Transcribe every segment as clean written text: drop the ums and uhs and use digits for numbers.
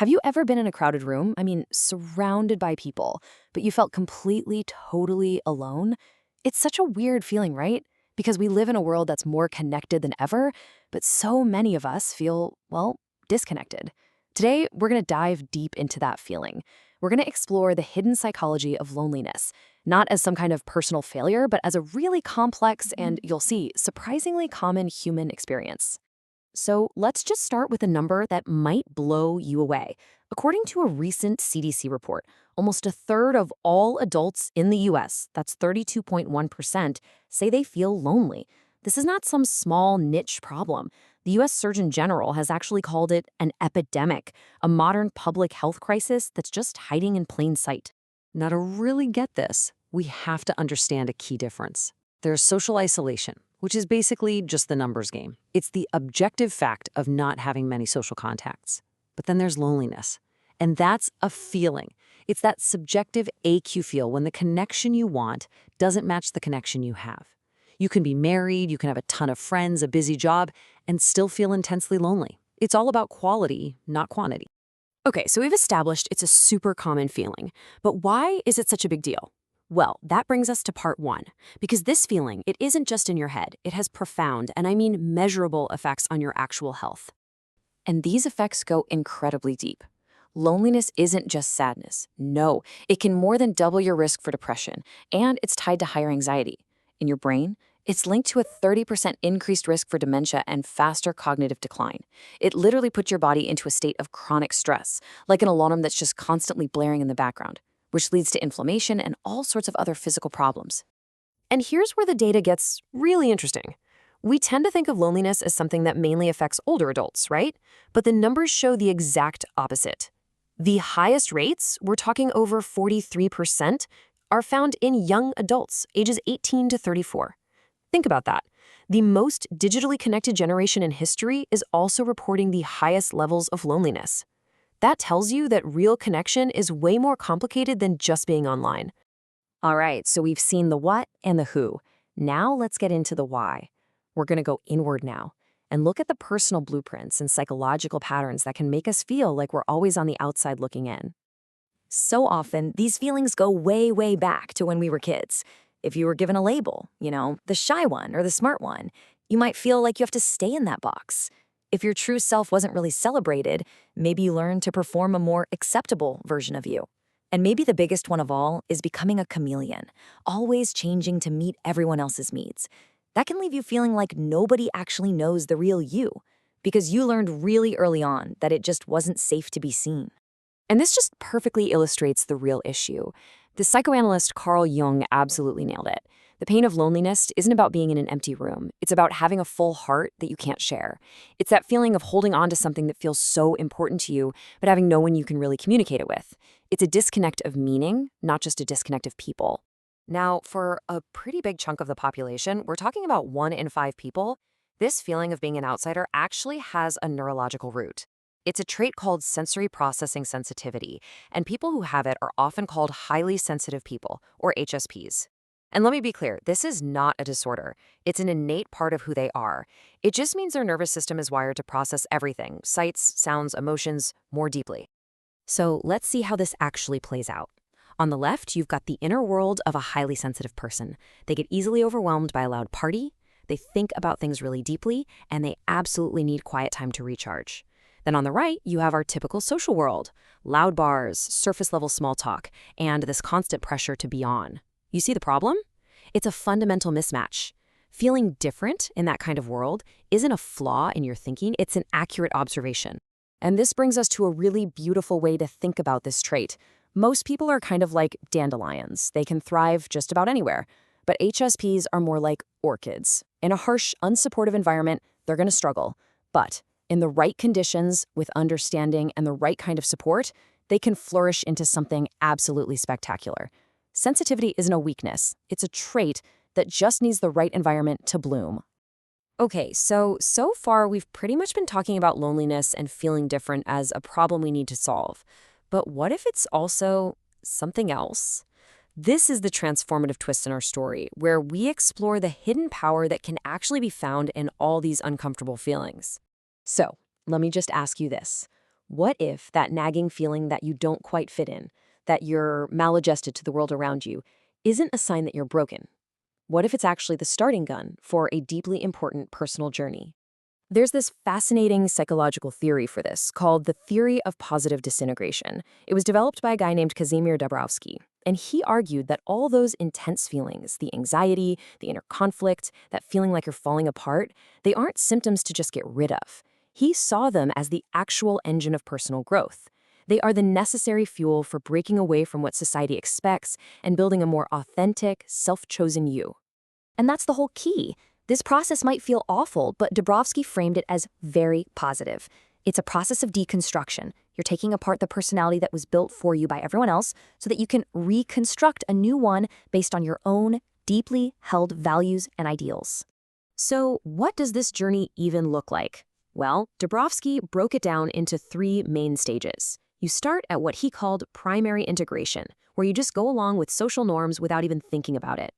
Have you ever been in a crowded room? I mean, surrounded by people, but you felt completely, totally alone? It's such a weird feeling, right? Because we live in a world that's more connected than ever, but so many of us feel, well, disconnected. Today, we're going to dive deep into that feeling. We're going to explore the hidden psychology of loneliness, not as some kind of personal failure, but as a really complex and, you'll see, surprisingly common human experience. So let's just start with a number that might blow you away. According to a recent CDC report, almost a third of all adults in the US, that's 32.1%, say they feel lonely. This is not some small niche problem. The US Surgeon General has actually called it an epidemic, a modern public health crisis that's just hiding in plain sight. Now, to really get this, we have to understand a key difference. There's social isolation, which is basically just the numbers game. It's the objective fact of not having many social contacts. But then there's loneliness, and that's a feeling. It's that subjective ache you feel when the connection you want doesn't match the connection you have. You can be married, you can have a ton of friends, a busy job, and still feel intensely lonely. It's all about quality, not quantity. Okay, so we've established it's a super common feeling, but why is it such a big deal? Well, that brings us to part one, because this feeling, it isn't just in your head. It has profound, and I mean measurable effects on your actual health. And these effects go incredibly deep. Loneliness isn't just sadness. No, it can more than double your risk for depression, and it's tied to higher anxiety. In your brain, it's linked to a 30% increased risk for dementia and faster cognitive decline. It literally puts your body into a state of chronic stress, like an alarm that's just constantly blaring in the background, which leads to inflammation and all sorts of other physical problems. And here's where the data gets really interesting. We tend to think of loneliness as something that mainly affects older adults, right? But the numbers show the exact opposite. The highest rates, we're talking over 43%, are found in young adults, ages 18 to 34. Think about that. The most digitally connected generation in history is also reporting the highest levels of loneliness. That tells you that real connection is way more complicated than just being online. All right, so we've seen the what and the who. Now let's get into the why. We're going to go inward now and look at the personal blueprints and psychological patterns that can make us feel like we're always on the outside looking in. So often, these feelings go way, way back to when we were kids. If you were given a label, the shy one or the smart one, you might feel like you have to stay in that box. If your true self wasn't really celebrated, maybe you learned to perform a more acceptable version of you. And maybe the biggest one of all is becoming a chameleon, always changing to meet everyone else's needs. That can leave you feeling like nobody actually knows the real you, because you learned really early on that it just wasn't safe to be seen. And this just perfectly illustrates the real issue. The psychoanalyst Carl Jung absolutely nailed it. The pain of loneliness isn't about being in an empty room. It's about having a full heart that you can't share. It's that feeling of holding on to something that feels so important to you, but having no one you can really communicate it with. It's a disconnect of meaning, not just a disconnect of people. Now, for a pretty big chunk of the population, we're talking about 1 in 5 people, this feeling of being an outsider actually has a neurological root. It's a trait called sensory processing sensitivity, and people who have it are often called highly sensitive people, or HSPs. And let me be clear, this is not a disorder. It's an innate part of who they are. It just means their nervous system is wired to process everything, sights, sounds, emotions, more deeply. So let's see how this actually plays out. On the left, you've got the inner world of a highly sensitive person. They get easily overwhelmed by a loud party, they think about things really deeply, and they absolutely need quiet time to recharge. Then on the right, you have our typical social world, loud bars, surface-level small talk, and this constant pressure to be on. You see the problem? It's a fundamental mismatch. Feeling different in that kind of world isn't a flaw in your thinking, it's an accurate observation. And this brings us to a really beautiful way to think about this trait. Most people are kind of like dandelions. They can thrive just about anywhere. But HSPs are more like orchids. In a harsh, unsupportive environment, they're going to struggle. But in the right conditions, with understanding and the right kind of support, they can flourish into something absolutely spectacular. Sensitivity isn't a weakness. It's a trait that just needs the right environment to bloom. Okay, so far we've pretty much been talking about loneliness and feeling different as a problem we need to solve. But what if it's also something else? This is the transformative twist in our story, where we explore the hidden power that can actually be found in all these uncomfortable feelings. So, let me just ask you this. What if that nagging feeling that you don't quite fit in, that you're maladjusted to the world around you, isn't a sign that you're broken? What if it's actually the starting gun for a deeply important personal journey? There's this fascinating psychological theory for this called the theory of positive disintegration. It was developed by a guy named Kazimir Dabrowski, and he argued that all those intense feelings, the anxiety, the inner conflict, that feeling like you're falling apart, they aren't symptoms to just get rid of. He saw them as the actual engine of personal growth. They are the necessary fuel for breaking away from what society expects and building a more authentic, self-chosen you. And that's the whole key. This process might feel awful, but Dabrowski framed it as very positive. It's a process of deconstruction. You're taking apart the personality that was built for you by everyone else so that you can reconstruct a new one based on your own deeply held values and ideals. So, what does this journey even look like? Well, Dabrowski broke it down into 3 main stages. You start at what he called primary integration, where you just go along with social norms without even thinking about it.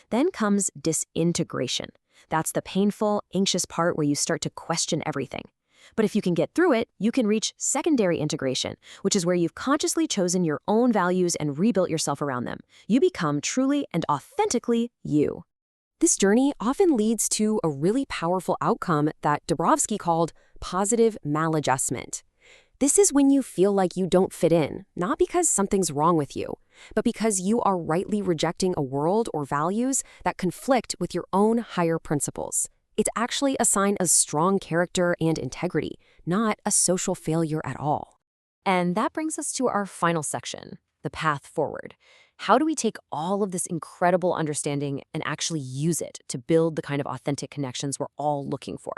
Then comes disintegration. That's the painful, anxious part where you start to question everything. But if you can get through it, you can reach secondary integration, which is where you've consciously chosen your own values and rebuilt yourself around them. You become truly and authentically you. This journey often leads to a really powerful outcome that Dabrowski called positive maladjustment. This is when you feel like you don't fit in, not because something's wrong with you, but because you are rightly rejecting a world or values that conflict with your own higher principles. It's actually a sign of strong character and integrity, not a social failure at all. And that brings us to our final section, the path forward. How do we take all of this incredible understanding and actually use it to build the kind of authentic connections we're all looking for?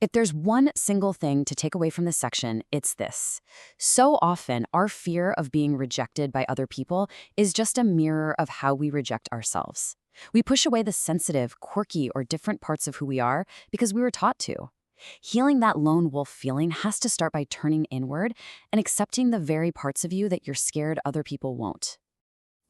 If there's one single thing to take away from this section, it's this. So often, our fear of being rejected by other people is just a mirror of how we reject ourselves. We push away the sensitive, quirky, or different parts of who we are because we were taught to. Healing that lone wolf feeling has to start by turning inward and accepting the very parts of you that you're scared other people won't.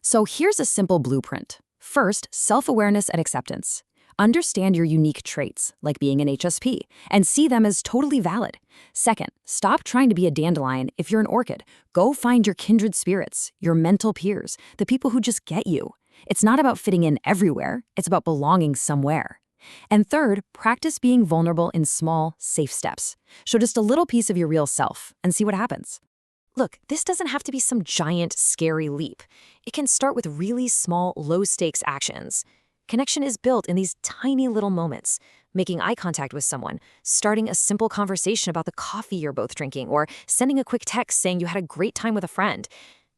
So here's a simple blueprint. First, self-awareness and acceptance. Understand your unique traits, like being an HSP, and see them as totally valid. Second, stop trying to be a dandelion if you're an orchid. Go find your kindred spirits, your mental peers, the people who just get you. It's not about fitting in everywhere, it's about belonging somewhere. And third, practice being vulnerable in small, safe steps. Show just a little piece of your real self and see what happens. Look, this doesn't have to be some giant, scary leap. It can start with really small, low-stakes actions. Connection is built in these tiny little moments. Making eye contact with someone, starting a simple conversation about the coffee you're both drinking, or sending a quick text saying you had a great time with a friend.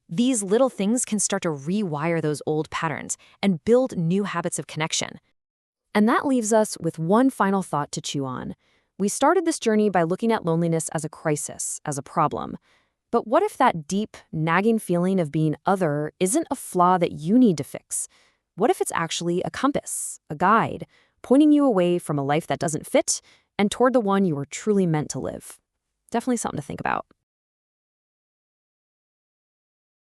These little things can start to rewire those old patterns and build new habits of connection. And that leaves us with one final thought to chew on. We started this journey by looking at loneliness as a crisis, as a problem. But what if that deep, nagging feeling of being other isn't a flaw that you need to fix? What if it's actually a compass, a guide, pointing you away from a life that doesn't fit and toward the one you were truly meant to live? Definitely something to think about.